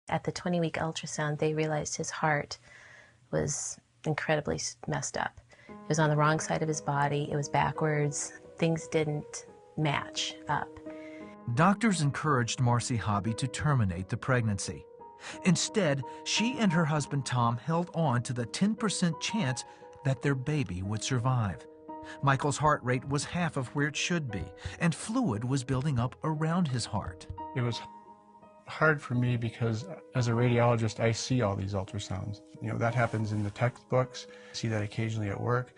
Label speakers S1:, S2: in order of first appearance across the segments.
S1: At the 20-week ultrasound, they realized his heart was incredibly messed up. It was on the wrong side of his body. It was backwards. Things didn't match up.
S2: Doctors encouraged Marcy Habbes to terminate the pregnancy. Instead, she and her husband Tom held on to the 10% chance that their baby would survive. Michael's heart rate was half of where it should be, and fluid was building up around his heart.
S3: It was hard for me because as a radiologist, I see all these ultrasounds. You know, that happens in the textbooks. I see that occasionally at work,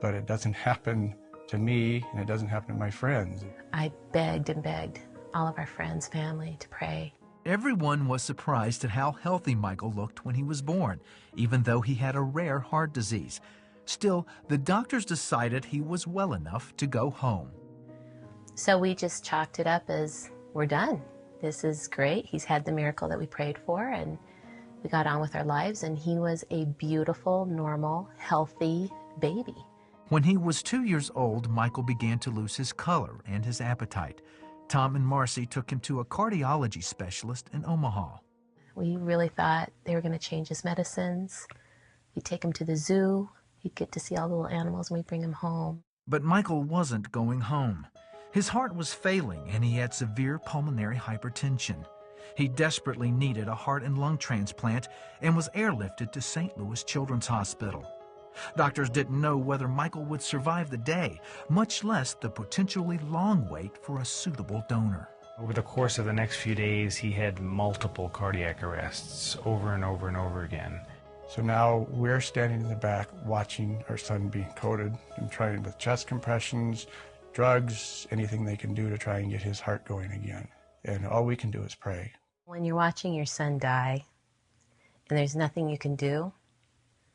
S3: but it doesn't happen to me, and it doesn't happen to my friends.
S1: I begged and begged all of our friends, family, to pray.
S2: Everyone was surprised at how healthy Michael looked when he was born, even though he had a rare heart disease. Still, the doctors decided he was well enough to go home.
S1: So we just chalked it up as, we're done. This is great. He's had the miracle that we prayed for, and we got on with our lives, and he was a beautiful, normal, healthy baby.
S2: When he was 2 years old, Michael began to lose his color and his appetite. Tom and Marcy took him to a cardiology specialist in Omaha.
S1: We really thought they were going to change his medicines. We'd take him to the zoo. He'd get to see all the little animals, and we'd bring him home.
S2: But Michael wasn't going home. His heart was failing, and he had severe pulmonary hypertension. He desperately needed a heart and lung transplant and was airlifted to St. Louis Children's Hospital. Doctors didn't know whether Michael would survive the day, much less the potentially long wait for a suitable donor.
S4: Over the course of the next few days, he had multiple cardiac arrests over and over and over again.
S3: So now we're standing in the back watching our son being coded and trying with chest compressions, drugs, anything they can do to try and get his heart going again. And all we can do is pray.
S1: When you're watching your son die and there's nothing you can do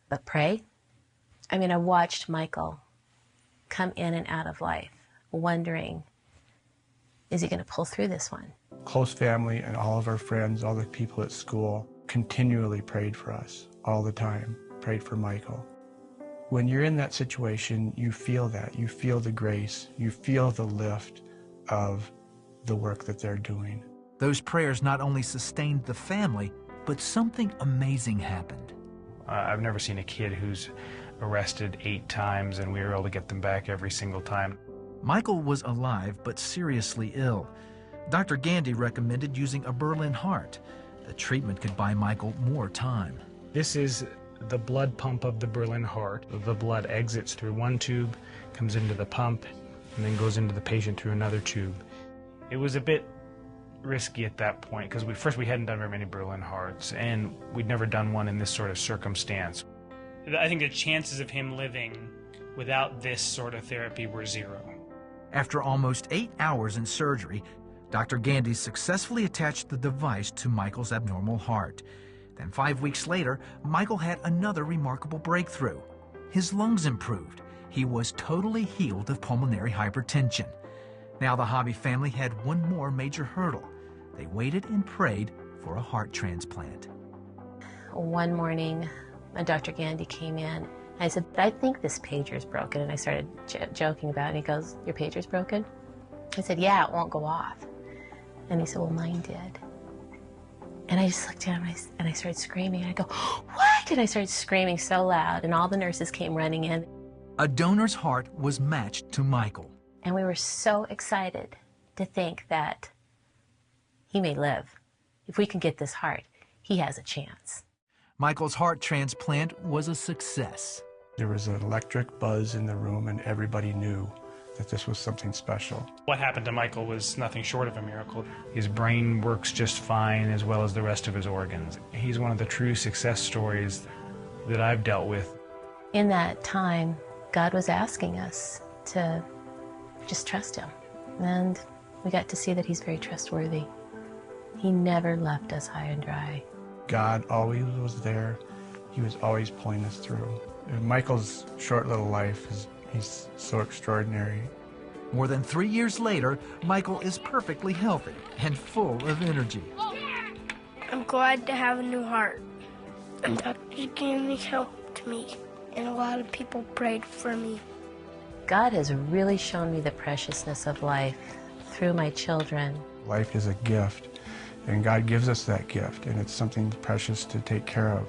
S1: but pray, I mean, I watched Michael come in and out of life, wondering, is he going to pull through this one?
S3: Close family and all of our friends, all the people at school, continually prayed for us all the time, prayed for Michael. When you're in that situation, you feel that. You feel the grace. You feel the lift of the work that they're doing.
S2: Those prayers not only sustained the family, but something amazing happened.
S4: I've never seen a kid who's arrested 8 times and we were able to get them back every single time.
S2: Michael was alive but seriously ill. Dr. Gandy recommended using a Berlin heart. The treatment could buy Michael more time.
S4: This is the blood pump of the Berlin heart. The blood exits through one tube, comes into the pump, and then goes into the patient through another tube. It was a bit risky at that point because we hadn't done very many Berlin hearts, and we'd never done one in this sort of circumstance.
S5: I think the chances of him living without this sort of therapy were 0.
S2: After almost 8 hours in surgery, Dr. Gandy successfully attached the device to Michael's abnormal heart. Then 5 weeks later, Michael had another remarkable breakthrough. His lungs improved. He was totally healed of pulmonary hypertension. Now the Habbes family had one more major hurdle. They waited and prayed for a heart transplant.
S1: One morning, Dr. Gandy came in. I said, I think this pager's broken. And I started joking about it. And he goes, your pager's broken? I said, yeah, it won't go off. And he said, well, mine did. And I just looked at him and I started screaming. And I go, what? And I started screaming so loud. And all the nurses came running in.
S2: A donor's heart was matched to Michael.
S1: And we were so excited to think that he may live. If we can get this heart, he has a chance.
S2: Michael's heart transplant was a success.
S3: There was an electric buzz in the room, and everybody knew that this was something special.
S5: What happened to Michael was nothing short of a miracle.
S4: His brain works just fine, as well as the rest of his organs. He's one of the true success stories that I've dealt with.
S1: In that time, God was asking us to just trust him. And we got to see that he's very trustworthy. He never left us high and dry.
S3: God always was there. He was always pulling us through. And Michael's short little life, he's so extraordinary.
S2: More than 3 years later, Michael is perfectly healthy and full of energy.
S6: I'm glad to have a new heart. And Dr. Gandy helped me, and a lot of people prayed for me.
S1: God has really shown me the preciousness of life through my children.
S3: Life is a gift, And God gives us that gift, and it's something precious to take care of.